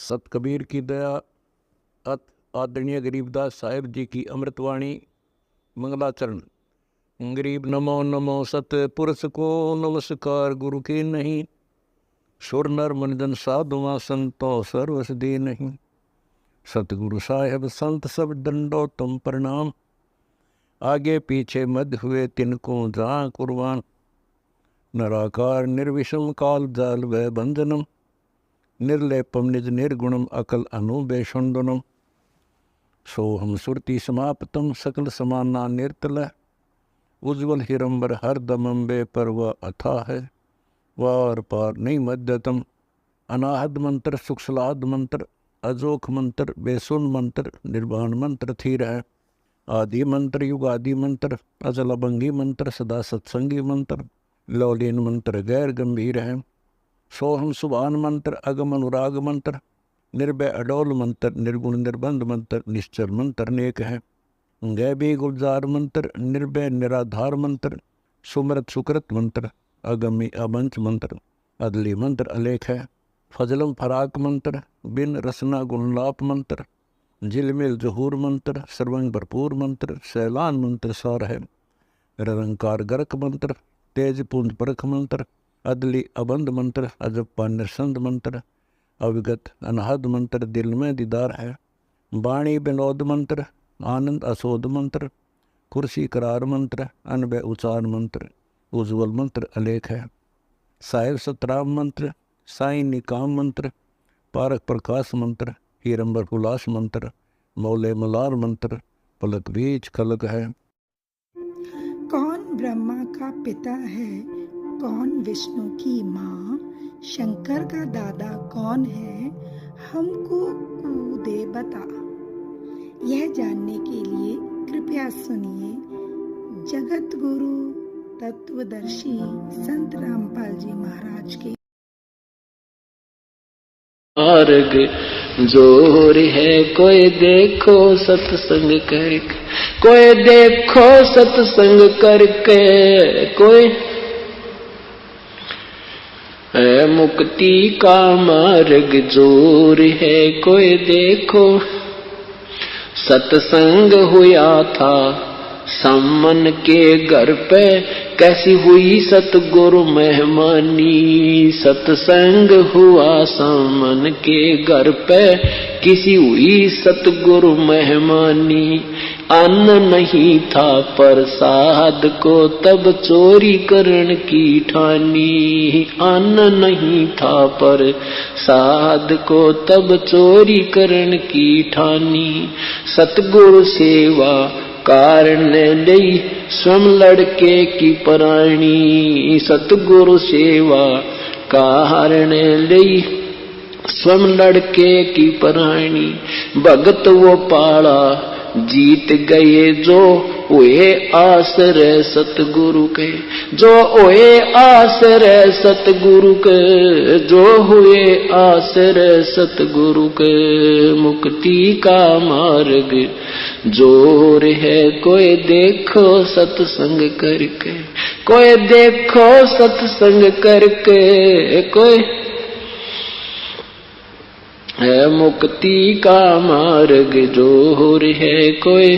सत कबीर की दया अत आदरणीय गरीबदास साहिब जी की अमृतवाणी मंगलाचरण। गरीब नमो नमो सत पुरुष को नमस्कार गुरु की नहीं, सुर नर मनजन साधुआ संतो सर्वस दी नहीं। सतगुरु साहेब संत सब दंडो तुम प्रणाम, आगे पीछे मध्य हुए तिनको जहाँ कुर्बान। नराकार निर्विषम काल जाल व बंधनम, निर्लेपम निज निर्गुणम अकल अनुबेषुंडनम। सोहम सुरति समाप्तम सकल समाना निर्तल, उज्ज्वल हिरंबर हर दमम बे पर वह अथा है। वार पार नहीं मध्यतम, अनाहद मंत्र सुखसलाद मंत्र, अजोख मंत्र बेसुन मंत्र, निर्वाण मंत्र थीर है। आदि मंत्र युगादि मंत्र, अजल अभंगी मंत्र, सदा सत्संगी मंत्र, लौलीन मंत्र गैर गंभीर है। सोहम सुभान मंत्र, अगम अनुराग मंत्र, निर्भय अडोल मंत्र, निर्गुण निर्बंध मंत्र, निश्चल मंत्र नेक है। गैबी गुलजार मंत्र, निर्भय निराधार मंत्र, सुमृत सुकृत मंत्र, अगमी अबंच मंत्र, अदली मंत्र अलेख है। फजलम फराक मंत्र, बिन रसना गुणलाप मंत्र, झिलमिल जहूर मंत्र, सर्वंग भरपूर मंत्र, सैलान मंत्र सार है। निरंकार गर्क मंत्र, तेज पुंज परख मंत्र, अदली अबंध मंत्र, अजप्पा निरसंद मंत्र, अविगत अनहद मंत्र, दिल में दीदार है। वाणी विनोद मंत्र, आनंद असोद मंत्र, कुर्सी करार मंत्र, अनबय उचार मंत्र, उज्ज्वल मंत्र अलेख है। साहिब सतराम मंत्र, साईं निकाम मंत्र, पारक प्रकाश मंत्र, हीरंबर पुलास मंत्र, मौले मलार मंत्र, पलक बीच खलक है। कौन ब्रह्मा का पिता है, कौन विष्णु की माँ, शंकर का दादा कौन है, हमको कूदे बता। यह जानने के लिए कृपया सुनिए जगत गुरु तत्वदर्शी संत रामपाल जी महाराज के। मार्ग जोर है कोई देखो सत्संग करके, कोई देखो सत्संग करके, कोई है मुक्ति का मार्ग जोर है कोई देखो। सत्संग हुआ था सम्मन के घर पे, कैसी हुई सतगुरु मेहमानी। सत्संग हुआ सम्मन के घर पे, किसी हुई सतगुरु मेहमानी। अन्न नहीं था प्रसाद को तब चोरी करन की ठानी। अन्न नहीं था प्रसाद को तब चोरी करन की ठानी। सतगुरु सेवा कारण लई स्वयं लड़के की प्राणी। सतगुरु सेवा कारण लई स्वयं लड़के की प्राणी। भगत वो पाला जीत गए जो ओए आश्रय सतगुरु के, जो ओए आश्रय सतगुरु के, जो हुए आश्रय सतगुरु के। मुक्ति का मार्ग जोर है कोई देखो सत्संग करके, कोई देखो सत्संग करके, कोई है मुक्ति का मार्ग जोर है कोई।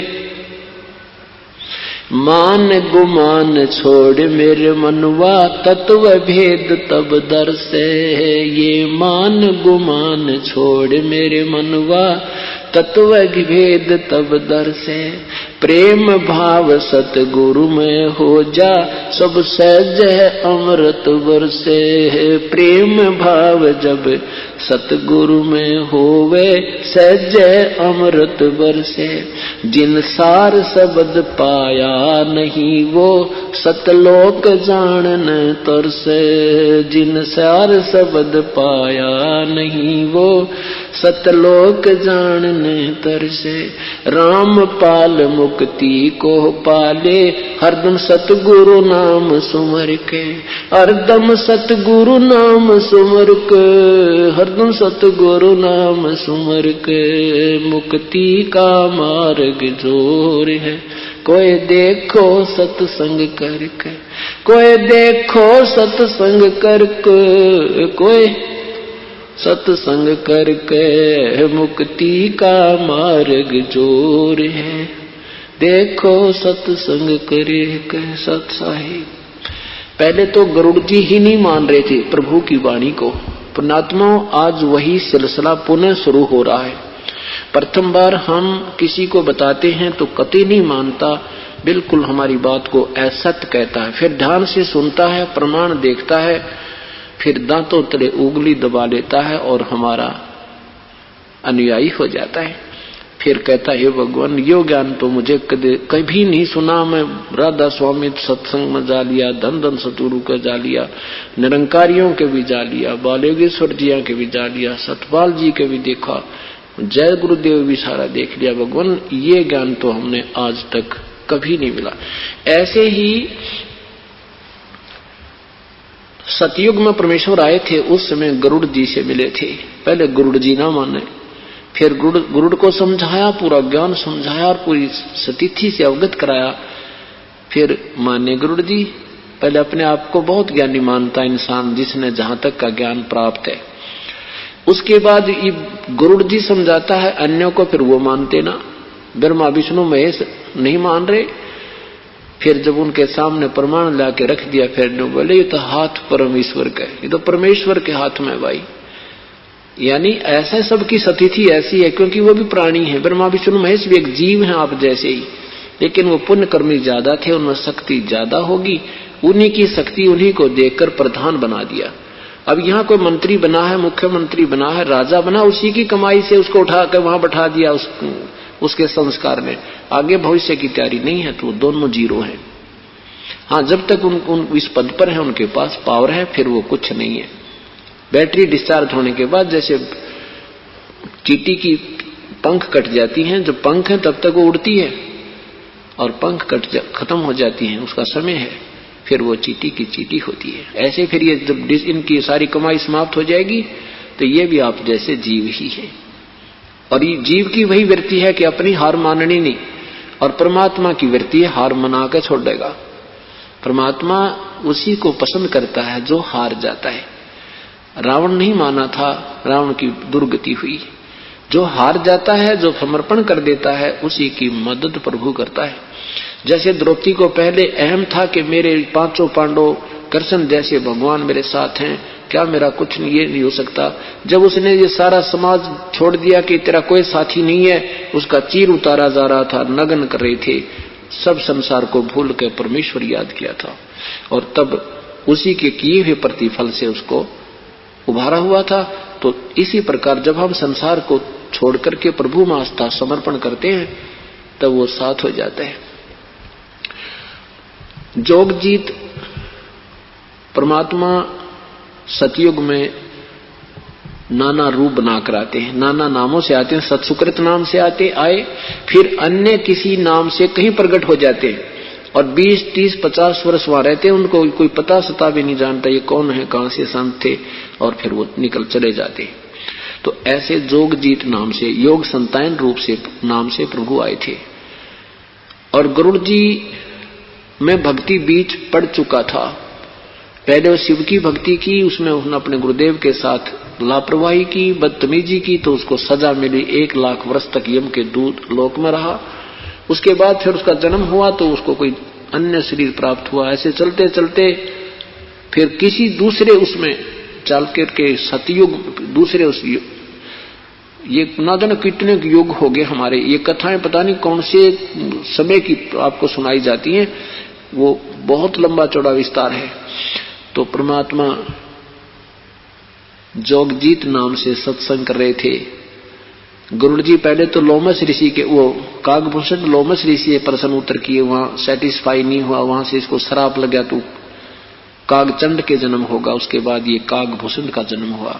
मान गुमान छोड़ मेरे मनवा, तत्व भेद तब दर्शे। ये मान गुमान छोड़ मेरे मनवा, तत्व भेद तब दर्शे। प्रेम भाव सतगुरु में हो जा, सब सहज है अमृत बरसे। प्रेम भाव जब सतगुरु में होवे, सहज है अमृत बरसे। जिन सार शब्द पाया नहीं वो, सतलोक जानन तरसे। जिन सार शब्द पाया नहीं वो, सतलोक जानन तरसे। राम पाल मुक्ति को पाले, हरदम सतगुरु नाम सुमर के। हरदम सतगुरु नाम सुमर के, हरदम सतगुरु नाम सुमर के। मुक्ति का मार्ग जोर है कोई देखो सत्संग करके, कोई देखो सत्संग करके, कोई सत्संग करके मुक्ति का मार्ग जोर है। देखो सत्संग करे के सत्साहिब। पहले तो गरुड़ जी ही नहीं मान रहे थे प्रभु की वाणी को। पुण्यात्मा, आज वही सिलसिला पुनः शुरू हो रहा है। प्रथम बार हम किसी को बताते हैं तो कतई नहीं मानता, बिल्कुल हमारी बात को असत्य कहता है। फिर ध्यान से सुनता है, प्रमाण देखता है, फिर दांतों तले उंगली दबा लेता है और हमारा अनुयायी हो जाता है। फिर कहता है, भगवान यो ज्ञान तो मुझे कभी नहीं सुना। मैं राधा स्वामी सत्संग में जा लिया, धन धन सतगुरु का जा लिया, निरंकारियों के भी जा लिया, बालेश्वर जिया के भी जा लिया, सतपाल जी के भी देखा, जय गुरुदेव भी सारा देख लिया। भगवान ये ज्ञान तो हमने आज तक कभी नहीं मिला। ऐसे ही सतयुग में परमेश्वर आए थे, उस समय गरुड़ जी से मिले थे। पहले गरुड़ जी ना माने, फिर गरुड़ को समझाया, पूरा ज्ञान समझाया और पूरी सतिथि से अवगत कराया, फिर माने गरुड़ जी। पहले अपने आप को बहुत ज्ञानी मानता इंसान, जिसने जहां तक का ज्ञान प्राप्त है। उसके बाद गरुड़ जी समझाता है अन्यों को, फिर वो मानते ना। ब्रह्मा विष्णु महेश नहीं मान रहे। फिर जब उनके सामने प्रमाण लाके रख दिया, फिर बोले ये तो हाथ परमेश्वर का है, ये तो परमेश्वर के हाथ में भाई। यानी ऐसा सबकी स्थिति ऐसी है, क्योंकि वो भी प्राणी है। ब्रह्मा विष्णु महेश भी एक जीव है आप जैसे ही, लेकिन वो पुण्य कर्मी ज्यादा थे, उनमें शक्ति ज्यादा होगी। उन्हीं की शक्ति उन्हीं को देखकर प्रधान बना दिया। अब यहाँ कोई मंत्री बना है, मुख्यमंत्री बना है, राजा बना, उसी की कमाई से उसको उठाकर वहां बैठा दिया उसके संस्कार में। आगे भविष्य की तैयारी नहीं है, तो दोनों जीरो हैं। हाँ, जब तक उन इस पद पर है, उनके पास पावर है, फिर वो कुछ नहीं है। बैटरी डिस्चार्ज होने के बाद जैसे चींटी की पंख कट जाती हैं, जब पंख है तब तक वो उड़ती है, और पंख खत्म हो जाती हैं, उसका समय है, फिर वो चींटी की चींटी होती है। ऐसे फिर ये जब इनकी सारी कमाई समाप्त हो जाएगी, तो ये भी आप जैसे जीव ही है। और ये जीव की वही वृत्ति है कि अपनी हार माननी नहीं, और परमात्मा की वृत्ति है हार मना के छोड़ देगा। परमात्मा उसी को पसंद करता है जो हार जाता है। रावण नहीं माना था, रावण की दुर्गति हुई। जो हार जाता है, जो समर्पण कर देता है, उसी की मदद प्रभु करता है। जैसे द्रौपदी को पहले अहम था कि मेरे पांचों पांडव कृष्ण जैसे भगवान मेरे साथ हैं, क्या मेरा कुछ नहीं, ये नहीं हो सकता। जब उसने ये सारा समाज छोड़ दिया कि तेरा कोई साथी नहीं है, उसका चीर उतारा जा रहा था, नग्न कर रहे थे, सब संसार को भूल के परमेश्वर याद किया था, और तब उसी के किए हुए प्रतिफल से उसको उभारा हुआ था। तो इसी प्रकार जब हम संसार को छोड़ करके प्रभु में आस्था समर्पण करते हैं, तब वो साथ हो जाता है। जोगजीत परमात्मा सतयुग में नाना रूप बनाकर आते हैं, नाना नामों से आते हैं। सत्सुकृत नाम से आए, फिर अन्य किसी नाम से कहीं प्रकट हो जाते हैं, और 20, 30, 50 वर्ष वहां रहते हैं। उनको कोई पता सता भी नहीं जानता ये कौन है, कहां से संत थे, और फिर वो निकल चले जाते हैं। तो ऐसे जोगजीत नाम से, योग संतायन रूप से नाम से प्रभु आए थे। और गरुड़ जी में भक्ति बीच पड़ चुका था। पहले वो शिव की भक्ति की, उसमें उसने अपने गुरुदेव के साथ लापरवाही की, बदतमीजी की, तो उसको सजा मिली। 1 लाख वर्ष तक यम के दूत लोक में रहा। उसके बाद फिर उसका जन्म हुआ, तो उसको कोई अन्य शरीर प्राप्त हुआ। ऐसे चलते चलते फिर किसी दूसरे उसमें चल करके सतयुग, दूसरे उस ये ना जाने कितने युग हो गए हमारे। ये कथाएं पता नहीं कौन से समय की आपको सुनाई जाती हैं, वो बहुत लंबा चौड़ा विस्तार है। तो परमात्मा जोगजीत नाम से सत्संग कर रहे थे। गरुड़ जी पहले तो लोमस ऋषि के, वो कागभूषण लोमस ऋषि प्रश्न उत्तर किए, वहां सेटिस्फाई नहीं हुआ, वहां से इसको श्राप लग गया, तो कागचंड के जन्म होगा। उसके बाद ये कागभूषण का जन्म हुआ।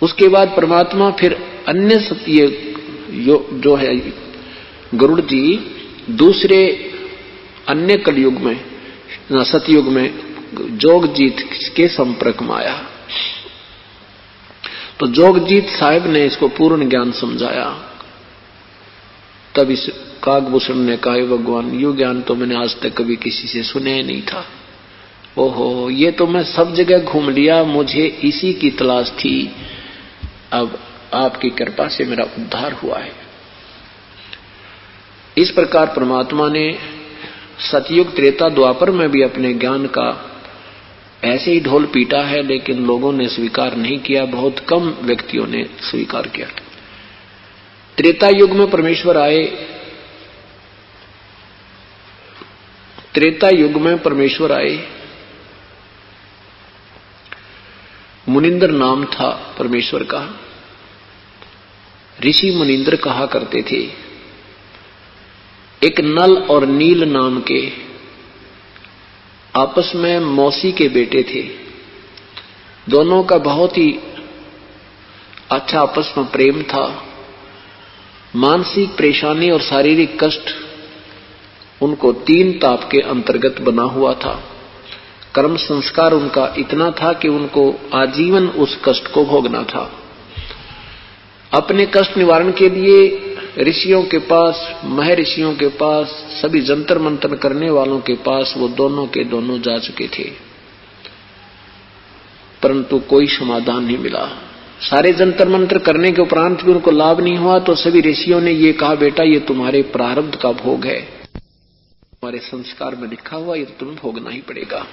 उसके बाद परमात्मा फिर अन्य ये जो है गरुड़ जी दूसरे अन्य कलयुग में, सतयुग में जोगजीत के संपर्क में आया। तो जोगजीत साहिब ने इसको पूर्ण ज्ञान समझाया। तब इस कागभूषण ने कहा, भगवान यो ज्ञान तो मैंने आज तक कभी किसी से सुना ही नहीं था। ओहो, ये तो मैं सब जगह घूम लिया, मुझे इसी की तलाश थी। अब आपकी कृपा से मेरा उद्धार हुआ है। इस प्रकार परमात्मा ने सतयुग त्रेता द्वापर में भी अपने ज्ञान का ऐसे ही ढोल पीटा है, लेकिन लोगों ने स्वीकार नहीं किया, बहुत कम व्यक्तियों ने स्वीकार किया। त्रेता युग में परमेश्वर आए, त्रेता युग में परमेश्वर आए। मुनिंद्र नाम था परमेश्वर का, ऋषि मुनिंद्र कहा करते थे। एक नल और नील नाम के आपस में मौसी के बेटे थे। दोनों का बहुत ही अच्छा आपस में प्रेम था। मानसिक परेशानी और शारीरिक कष्ट उनको 3 ताप के अंतर्गत बना हुआ था। कर्म संस्कार उनका इतना था कि उनको आजीवन उस कष्ट को भोगना था। अपने कष्ट निवारण के लिए ऋषियों के पास, महर्षियों के पास, सभी जंतर मंतर करने वालों के पास वो दोनों के दोनों जा चुके थे, परंतु कोई समाधान नहीं मिला। सारे जंतर मंत्र करने के उपरांत भी उनको लाभ नहीं हुआ। तो सभी ऋषियों ने ये कहा, बेटा ये तुम्हारे प्रारब्ध का भोग है, तुम्हारे संस्कार में लिखा हुआ, ये तो तुम्हें भोगना ही पड़ेगा।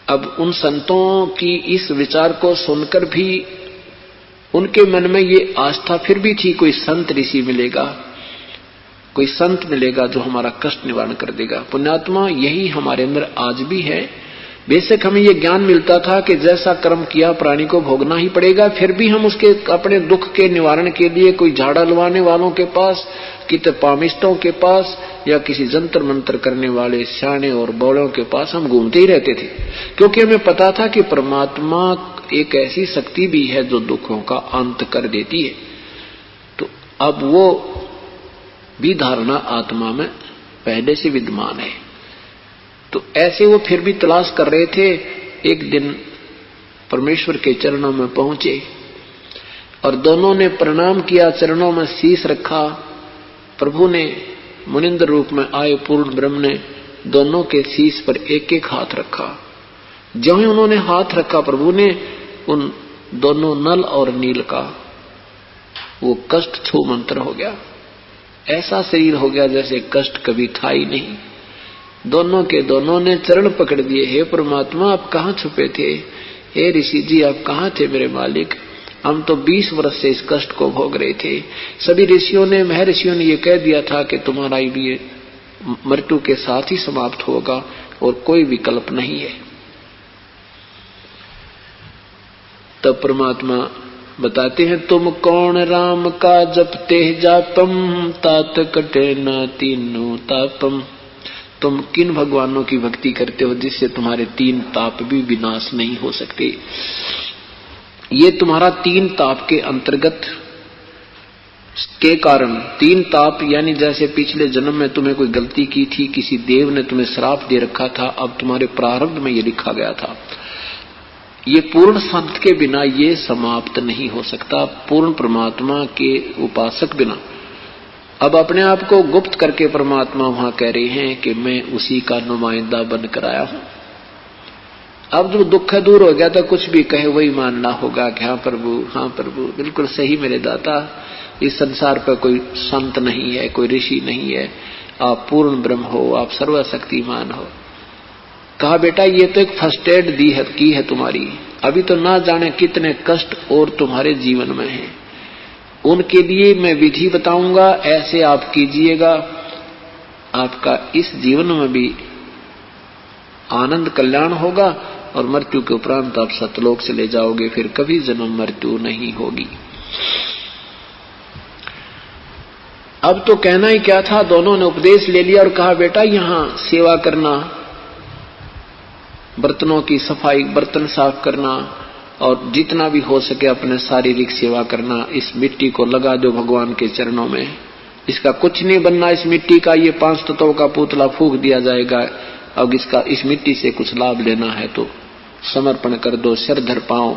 अब उन संतों की इस विचार को सुनकर भी उनके मन में ये आस्था फिर भी थी, कोई संत ऋषि मिलेगा, कोई संत मिलेगा जो हमारा कष्ट निवारण कर देगा। पुण्यात्मा, यही हमारे अंदर आज भी है। बेशक हमें ये ज्ञान मिलता था कि जैसा कर्म किया प्राणी को भोगना ही पड़ेगा, फिर भी हम उसके अपने दुख के निवारण के लिए कोई झाड़ा लवाने वालों के पास, कितने पामिष्टों के पास या किसी जंतर मंत्र करने वाले सियाने और बौड़ों के पास हम घूमते ही रहते थे, क्योंकि हमें पता था कि परमात्मा एक ऐसी शक्ति भी है जो दुखों का अंत कर देती है। तो अब वो भी धारणा आत्मा में पहले से विद्यमान है। तो ऐसे वो फिर भी तलाश कर रहे थे। एक दिन परमेश्वर के चरणों में पहुंचे और दोनों ने प्रणाम किया, चरणों में शीश रखा। प्रभु ने मुनिंद्र रूप में आए पूर्ण ब्रह्म ने दोनों के शीश पर एक एक हाथ रखा। जो ही उन्होंने हाथ रखा, प्रभु ने उन दोनों नल और नील का वो कष्ट छू मंत्र हो गया। ऐसा शरीर हो गया जैसे कष्ट कभी था ही नहीं। दोनों के दोनों ने चरण पकड़ दिए, हे परमात्मा आप कहाँ छुपे थे, हे ऋषि जी आप कहाँ थे मेरे मालिक, हम तो 20 वर्ष से इस कष्ट को भोग रहे थे। सभी ऋषियों ने, महर्षियों ने ये कह दिया था कि तुम्हारा ये मृत्यु के साथ ही समाप्त होगा और कोई विकल्प नहीं है। तब परमात्मा बताते हैं, तुम कौन राम का जपते जापम, तात कटे न तीनों तापम। तुम किन भगवानों की भक्ति करते हो जिससे तुम्हारे 3 ताप भी विनाश नहीं हो सकते। ये तुम्हारा 3 ताप के अंतर्गत के कारण, 3 ताप यानी जैसे पिछले जन्म में तुम्हें कोई गलती की थी, किसी देव ने तुम्हें श्राप दे रखा था, अब तुम्हारे प्रारब्ध में ये लिखा गया था। ये पूर्ण संत के बिना ये समाप्त नहीं हो सकता, पूर्ण परमात्मा के उपासक बिना। अब अपने आप को गुप्त करके परमात्मा वहां कह रहे हैं कि मैं उसी का नुमाइंदा बनकर आया हूं। अब जो दुख दूर हो गया तो कुछ भी कहे वही मानना होगा कि हाँ प्रभु बिल्कुल सही मेरे दाता, इस संसार पर कोई संत नहीं है, कोई ऋषि नहीं है, आप पूर्ण ब्रह्म हो, आप सर्वशक्तिमान हो। कहा बेटा ये तो एक फर्स्ट एड की है तुम्हारी, अभी तो ना जाने कितने कष्ट और तुम्हारे जीवन में हैं, उनके लिए मैं विधि बताऊंगा, ऐसे आप कीजिएगा, आपका इस जीवन में भी आनंद कल्याण होगा और मृत्यु के उपरांत आप सतलोक से ले जाओगे, फिर कभी जन्म मृत्यु नहीं होगी। अब तो कहना ही क्या था, दोनों ने उपदेश ले लिया और कहा बेटा यहाँ सेवा करना, बर्तनों की सफाई, बर्तन साफ करना और जितना भी हो सके अपने शारीरिक सेवा करना। इस मिट्टी को लगा दो भगवान के चरणों में, इसका कुछ नहीं बनना, इस मिट्टी का ये 5 तत्वों का पुतला फूंक दिया जाएगा। अब इस मिट्टी से कुछ लाभ लेना है तो समर्पण कर दो, सिर धर पाओ।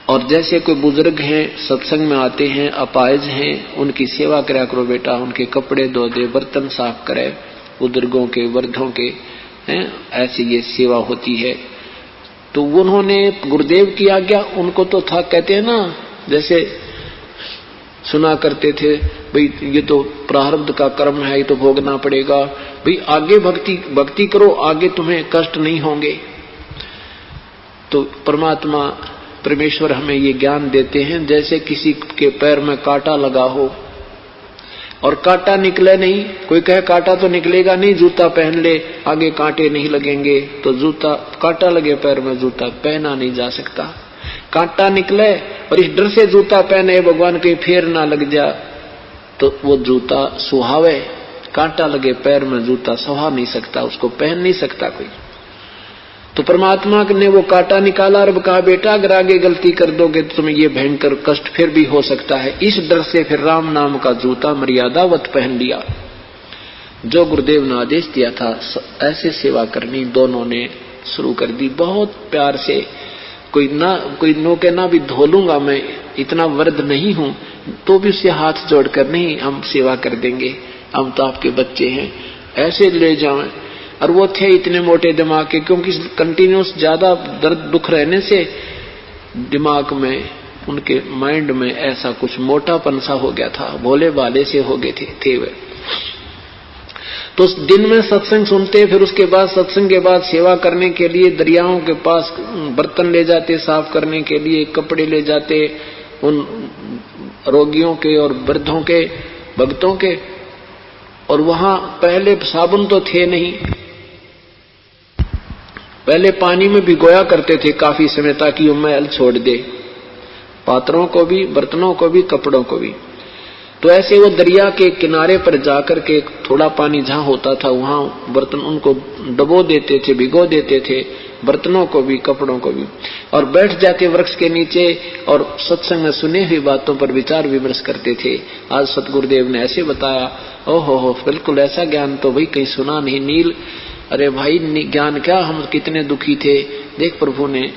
और जैसे कोई बुजुर्ग हैं, सत्संग में आते हैं, अपाहिज हैं, उनकी सेवा करा करो बेटा, उनके कपड़े धो दे, बर्तन साफ करे, बुजुर्गों के, वृद्धों के हैं, ऐसी ये सेवा होती है। तो उन्होंने गुरुदेव की आज्ञा, उनको तो था, कहते हैं ना, जैसे सुना करते थे भाई ये तो प्रारब्ध का कर्म है, ये तो भोगना पड़ेगा, भाई आगे भक्ति करो, आगे तुम्हें कष्ट नहीं होंगे। तो परमात्मा परमेश्वर हमें ये ज्ञान देते हैं, जैसे किसी के पैर में कांटा लगा हो और कांटा निकले नहीं, कोई कहे कांटा तो निकलेगा नहीं, जूता पहन ले आगे कांटे नहीं लगेंगे, तो जूता, कांटा लगे पैर में जूता पहना नहीं जा सकता। कांटा निकले और इस डर से जूता पहने भगवान कहीं फेर ना लग जा, तो वो जूता सुहावे, कांटा लगे पैर में जूता सुहा नहीं सकता, उसको पहन नहीं सकता कोई। तो परमात्मा ने वो कांटा निकाला और कहा बेटा अगर आगे गलती कर दोगे तो तुम्हें ये भयंकर कष्ट फिर भी हो सकता है। इस डर से फिर राम नाम का जूता मर्यादावत पहन लिया। जो गुरुदेव ने आदेश दिया था ऐसे सेवा करनी दोनों ने शुरू कर दी, बहुत प्यार से। कोई नो के ना भी धो लूंगा, मैं इतना वृद्ध नहीं हूं, तो भी उससे हाथ जोड़कर नहीं हम सेवा कर देंगे, हम तो आपके बच्चे हैं, ऐसे ले जाएं। और वो थे इतने मोटे दिमाग के, क्योंकि कंटिन्यूस ज्यादा दर्द दुख रहने से दिमाग में, उनके माइंड में ऐसा कुछ मोटापन सा हो गया था, भोले भाले से हो गए थे वे। तो उस दिन में सत्संग सुनते, फिर उसके बाद सत्संग के बाद सेवा करने के लिए दरियाओं के पास बर्तन ले जाते, साफ करने के लिए कपड़े ले जाते उन रोगियों के और वृद्धों के, भक्तों के। और वहां पहले साबुन तो थे नहीं, पहले पानी में भिगोया करते थे काफी समय ताकि वो मैल छोड़ दे, पात्रों को भी, बर्तनों को भी, कपड़ों को भी। तो ऐसे वो दरिया के किनारे पर जाकर के थोड़ा पानी जहां होता था वहां बर्तन उनको डबो देते थे, भिगो देते थे, बर्तनों को भी, कपड़ों को भी, और बैठ जाते वृक्ष के नीचे और सत्संग में सुने हुई बातों पर विचार विमर्श करते थे। आज सतगुरुदेव ने ऐसे बताया, ओहो बिल्कुल ऐसा ज्ञान तो भाई कहीं सुना नहीं। नील, अरे भाई ज्ञान क्या, हम कितने दुखी थे, देख प्रभु ने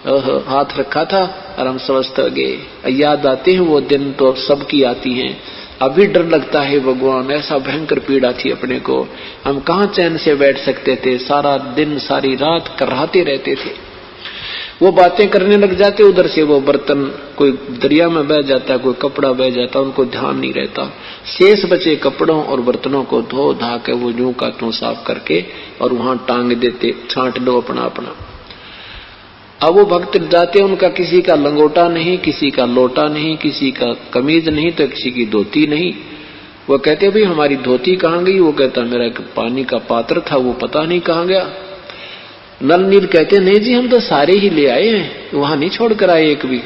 हाथ रखा था और हम स्वस्थ हो गए। याद आते हैं वो दिन, तो सबकी आती हैं। अभी डर लगता है भगवान, ऐसा भयंकर पीड़ा थी अपने को, हम कहाँ चैन से बैठ सकते थे, सारा दिन सारी रात कराहते रहते थे। वो बातें करने लग जाते, उधर से वो बर्तन कोई दरिया में बह जाता, कोई कपड़ा बह जाता, उनको ध्यान नहीं रहता। शेष बचे कपड़ों और बर्तनों को धो धा के वो यूं का त्यों साफ करके और वहां टांग देते, छांट दो अपना अपना। अब वो भक्त जाते, उनका किसी का लंगोटा नहीं, किसी का लोटा नहीं, किसी का कमीज नहीं, तो किसी की धोती नहीं। वो कहते भाई हमारी धोती कहाँ गई? वो कहता मेरा एक पानी का पात्र था, वो पता नहीं कहाँ गया। नल नील कहते नहीं जी हम तो सारे ही ले आए हैं, वहां नहीं छोड़ कर आए एक भी।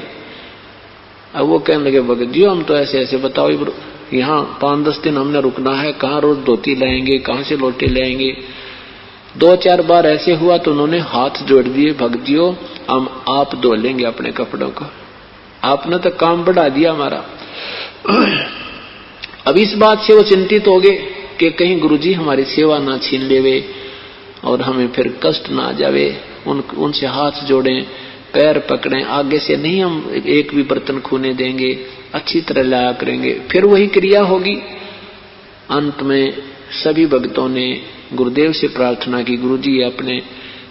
अब वो कहने लगे भगत जी हम तो ऐसे ऐसे, बताओ यहाँ 5-10 दिन हमने रुकना है, कहाँ रोज धोती लाएंगे, कहाँ से लोटे लाएंगे। 2-4 बार ऐसे हुआ तो उन्होंने हाथ जोड़ दिए, भगत जियो हम आप धो लेंगे अपने कपड़ों को, आपने तो काम बढ़ा दिया हमारा। अब इस बात से वो चिंतित हो गए कि कहीं गुरुजी हमारी सेवा ना छीन लेवे और हमें फिर कष्ट ना आ जावे। उनसे हाथ जोड़ें, पैर पकड़ें, आगे से नहीं हम एक भी बर्तन खूने देंगे, अच्छी तरह लाया करेंगे। फिर वही क्रिया होगी। अंत में सभी भक्तों ने गुरुदेव से प्रार्थना की, गुरुजी अपने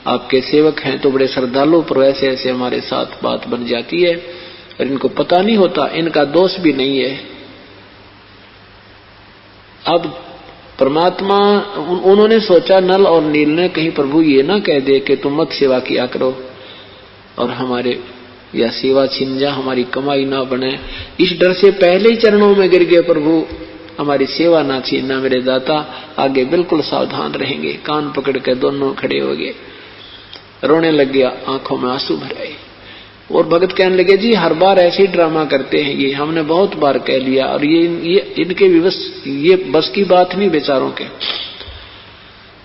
आपके सेवक हैं तो बड़े श्रद्धालु, पर ऐसे ऐसे हमारे साथ बात बन जाती है और इनको पता नहीं होता, इनका दोष भी नहीं है। अब परमात्मा, उन्होंने सोचा नल और नील ने कहीं प्रभु ये ना कह दे कि तुम मत सेवा किया करो और हमारे या सेवा छिन जा, हमारी कमाई ना बने। इस डर से पहले ही चरणों में गिर गए, प्रभु हमारी सेवा ना छीनना मेरे दाता, आगे बिल्कुल सावधान रहेंगे। कान पकड़ के दोनों खड़े हो गए, रोने लग गया, आंखों में आंसू भर आए। और भगत कहने लगे जी हर बार ऐसे ही ड्रामा करते हैं, ये हमने बहुत बार कह लिया और ये इनके विवश, ये बस की बात नहीं बेचारों के।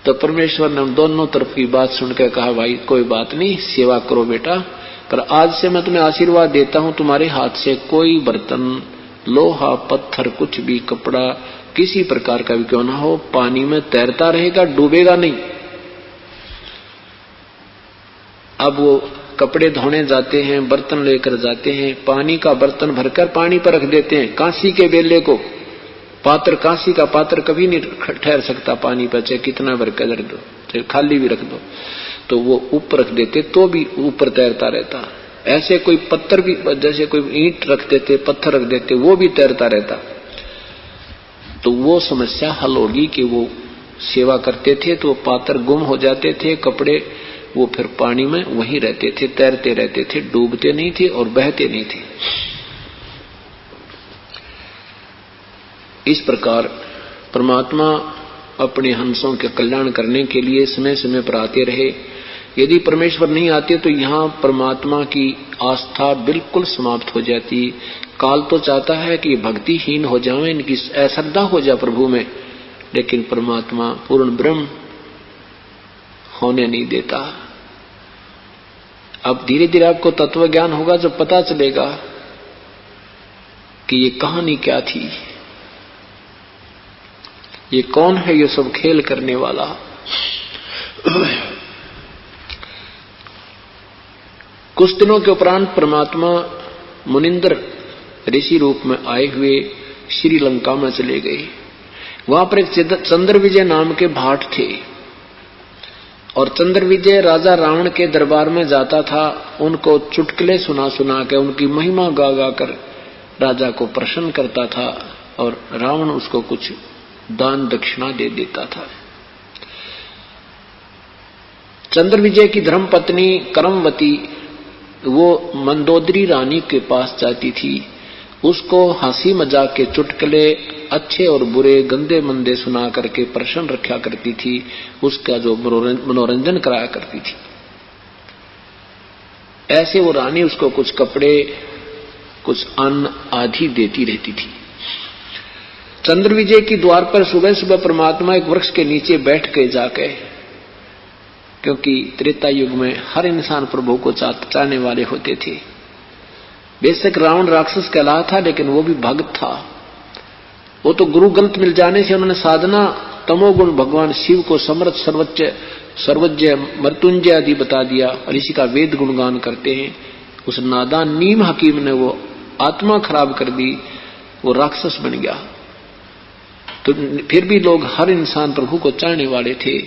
तो परमेश्वर ने दोनों तरफ की बात सुनकर कहा भाई कोई बात नहीं, सेवा करो बेटा, पर आज से मैं तुम्हें आशीर्वाद देता हूं, तुम्हारे हाथ से कोई बर्तन, लोहा, पत्थर, कुछ भी, कपड़ा किसी प्रकार का भी क्यों ना हो, पानी में तैरता रहेगा, डूबेगा नहीं। अब वो कपड़े धोने जाते हैं, बर्तन लेकर जाते हैं, पानी का बर्तन भरकर पानी पर रख देते हैं, कांसी के बेले को, पात्र, कांसी का पात्र कभी नहीं ठहर सकता पानी पर, चाहे कितना भरकर रख दो, चाहे खाली भी रख दो। तो वो ऊपर रख देते तो भी ऊपर तैरता रहता। ऐसे कोई पत्थर भी, जैसे कोई ईंट रख देते, पत्थर रख देते, वो भी तैरता रहता। तो वो समस्या हल होगी कि वो सेवा करते थे तो पात्र गुम हो जाते थे, कपड़े वो फिर पानी में वहीं रहते थे, तैरते रहते थे, डूबते नहीं थे और बहते नहीं थे। इस प्रकार परमात्मा अपने हंसों के कल्याण करने के लिए समय समय पर आते रहे। यदि परमेश्वर नहीं आते तो यहाँ परमात्मा की आस्था बिल्कुल समाप्त हो जाती। काल तो चाहता है कि भक्तिहीन हो जाएं, इनकी अश्रद्धा हो जाए प्रभु में, लेकिन परमात्मा पूर्ण ब्रह्म होने नहीं देता। अब धीरे धीरे आपको तत्व ज्ञान होगा, जब पता चलेगा कि ये कहानी क्या थी, ये कौन है ये सब खेल करने वाला। कुछ दिनों के उपरांत परमात्मा मुनिंद्र ऋषि रूप में आए हुए श्रीलंका में चले गए। वहां पर एक चंद्र विजय नाम के भाट थे और चंद्र विजय राजा रावण के दरबार में जाता था, उनको चुटकुले सुना सुना के उनकी महिमा गा गा कर राजा को प्रसन्न करता था और रावण उसको कुछ दान दक्षिणा दे देता था। चंद्र विजय की धर्मपत्नी करमवती वो मंदोदरी रानी के पास जाती थी, उसको हंसी मजाक के चुटकुले अच्छे और बुरे गंदे मंदे सुना करके प्रसन्न रखा करती थी, उसका जो मनोरंजन कराया करती थी। ऐसे वो रानी उसको कुछ कपड़े कुछ अन्न आदि देती रहती थी। चंद्र विजय की द्वार पर सुबह सुबह परमात्मा एक वृक्ष के नीचे बैठ के जाके, क्योंकि त्रेता युग में हर इंसान प्रभु को चाहने वाले होते थे। बेशक रावण राक्षस कहला था, लेकिन वो भी भक्त था। वो तो गुरु ग्रंथ मिल जाने से उन्होंने साधना तमोगुण भगवान शिव को समर्थ सर्वज्ञ मृत्युंजय आदि बता दिया और इसी का वेद गुणगान करते हैं। उस नादान नीम हकीम ने वो आत्मा खराब कर दी, वो राक्षस बन गया। तो फिर भी लोग, हर इंसान प्रभु को चाहने वाले थे।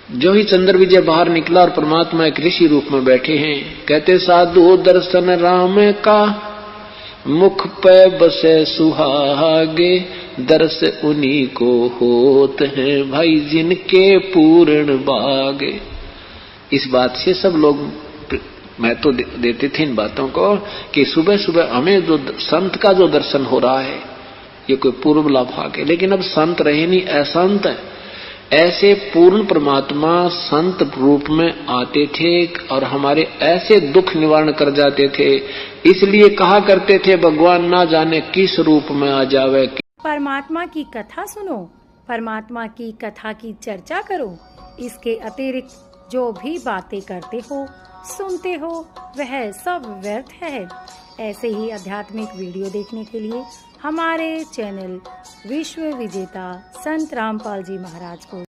जो ही चंद्र विजय बाहर निकला और परमात्मा एक ऋषि रूप में बैठे हैं, कहते साधु दर्शन राम का मुख पे बसे सुहागे, दर्श उन्हीं को होत है भाई जिनके पूर्ण बागे। इस बात से सब लोग महत्व देते थे इन बातों को कि सुबह सुबह हमें जो संत का जो दर्शन हो रहा है ये कोई पूर्व लाभाग है। लेकिन अब संत रहे नहीं, असंत है। ऐसे पूर्ण परमात्मा संत रूप में आते थे और हमारे ऐसे दुख निवारण कर जाते थे। इसलिए कहा करते थे भगवान ना जाने किस रूप में आ जावे। परमात्मा की कथा सुनो, परमात्मा की कथा की चर्चा करो। इसके अतिरिक्त जो भी बातें करते हो सुनते हो वह सब व्यर्थ है। ऐसे ही आध्यात्मिक वीडियो देखने के लिए हमारे चैनल विश्व विजेता संत रामपाल जी महाराज को